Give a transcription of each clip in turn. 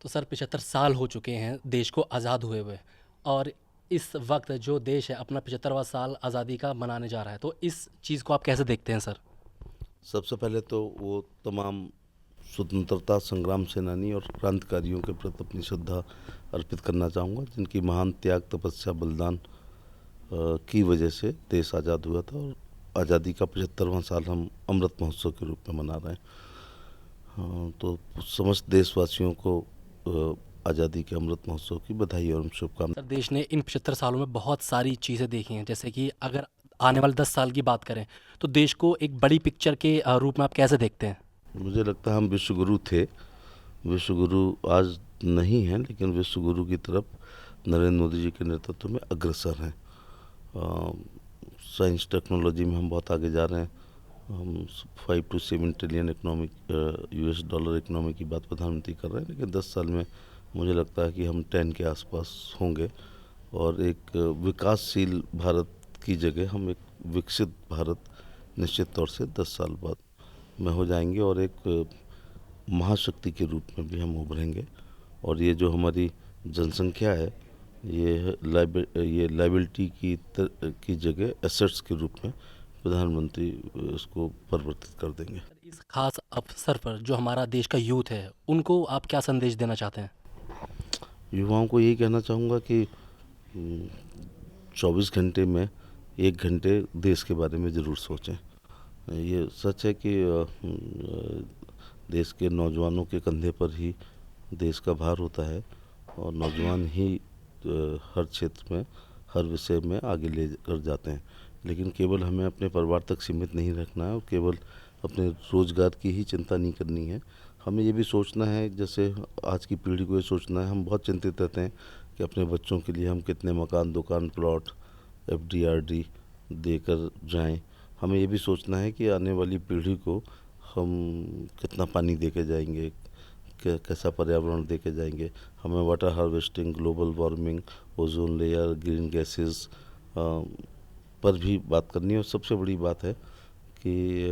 तो सर 75 साल हो चुके हैं देश को आज़ाद हुए हुए और इस वक्त जो देश है अपना 75वां साल आज़ादी का मनाने जा रहा है, तो इस चीज़ को आप कैसे देखते हैं सर? सबसे पहले तो वो तमाम स्वतंत्रता संग्राम सेनानी और क्रांतिकारियों के प्रति अपनी श्रद्धा अर्पित करना चाहूँगा, जिनकी महान त्याग, तपस्या, बलिदान की वजह से देश आज़ाद हुआ था और आज़ादी का 75वां साल हम अमृत महोत्सव के रूप में मना रहे हैं। तो समस्त देशवासियों को आज़ादी के अमृत महोत्सव की बधाई और सर शुभकामनाएं। देश ने इन 75 सालों में बहुत सारी चीज़ें देखी हैं, जैसे कि अगर आने वाले 10 साल की बात करें, तो देश को एक बड़ी पिक्चर के रूप में आप कैसे देखते हैं? मुझे लगता है हम विश्वगुरु थे। विश्वगुरु आज नहीं हैं, लेकिन विश्वगुरु की तरफ नरेंद्र मोदी जी के नेतृत्व में अग्रसर हैं। साइंस टेक्नोलॉजी में हम बहुत आगे जा रहे हैं। हम 5 to 7 trillion economic US dollar economy की बात प्रधानमंत्री कर रहे हैं, लेकिन 10 साल में मुझे लगता है कि हम 10 के आसपास होंगे और एक विकासशील भारत की जगह हम एक विकसित भारत निश्चित तौर से 10 साल बाद में हो जाएंगे और एक महाशक्ति के रूप में भी हम उभरेंगे। और ये जो हमारी जनसंख्या है, ये लाइबिलिटी की जगह एसेट्स के रूप में प्रधानमंत्री इसको परिवर्तित कर देंगे। सर इस खास अवसर पर जो हमारा देश का यूथ है, उनको आप क्या संदेश देना चाहते हैं? युवाओं को यही कहना चाहूँगा कि 24 घंटे में 1 घंटे देश के बारे में ज़रूर सोचें। ये सच है कि देश के नौजवानों के कंधे पर ही देश का भार होता है और नौजवान ही हर क्षेत्र में, हर विषय में आगे ले कर जाते हैं। लेकिन केवल हमें अपने परिवार तक सीमित नहीं रखना है और केवल अपने रोज़गार की ही चिंता नहीं करनी है। हमें ये भी सोचना है, जैसे आज की पीढ़ी को ये सोचना है, हम बहुत चिंतित रहते हैं कि अपने बच्चों के लिए हम कितने मकान, दुकान, प्लॉट, एफडीआरडी देकर जाएं। हमें ये भी सोचना है कि आने वाली पीढ़ी को हम कितना पानी दे के जाएंगे, कैसा पर्यावरण दे के जाएंगे। हमें water harvesting, global warming, ozone layer, green gases पर भी बात करनी है। और सबसे बड़ी बात है कि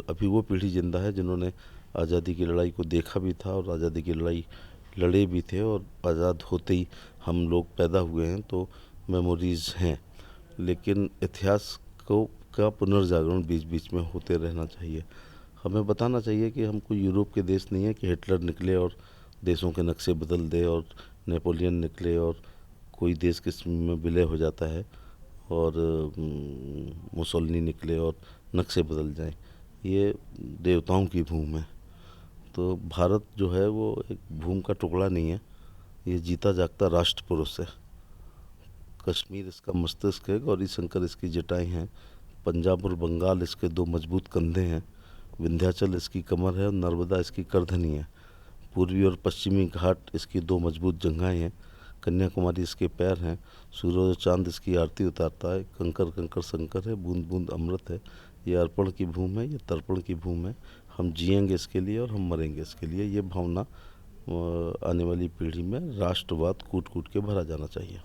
अभी वो पीढ़ी जिंदा है जिन्होंने आज़ादी की लड़ाई को देखा भी था और आज़ादी की लड़ाई लड़े भी थे और आज़ाद होते ही हम लोग पैदा हुए हैं, तो मेमोरीज़ हैं। लेकिन इतिहास को का पुनर्जागरण बीच बीच में होते रहना चाहिए। हमें बताना चाहिए कि हम कोई यूरोप के देश नहीं है कि हिटलर निकले और देशों के नक्शे बदल दे, और नेपोलियन निकले और कोई देश किस में विलय हो जाता है, और मुसोलिनी निकले और नक्शे बदल जाएं। ये देवताओं की भूमि है। तो भारत जो है वो एक भूमि का टुकड़ा नहीं है, ये जीता जागता राष्ट्र पुरुष है। कश्मीर इसका मस्तिष्क है, गौरी शंकर इसकी जटाएं हैं, पंजाब और बंगाल इसके दो मजबूत कंधे हैं, विंध्याचल इसकी कमर है और नर्मदा इसकी करधनी है, पूर्वी और पश्चिमी घाट इसकी दो मजबूत जंघाएं हैं, कन्याकुमारी इसके पैर हैं, सूरज और चांद इसकी आरती उतारता है, कंकर कंकर शंकर है, बूंद बूंद अमृत है। ये अर्पण की भूमि है, ये तर्पण की भूमि है। हम जिएंगे इसके लिए और हम मरेंगे इसके लिए। ये भावना आने वाली पीढ़ी में राष्ट्रवाद कूट कूट के भरा जाना चाहिए।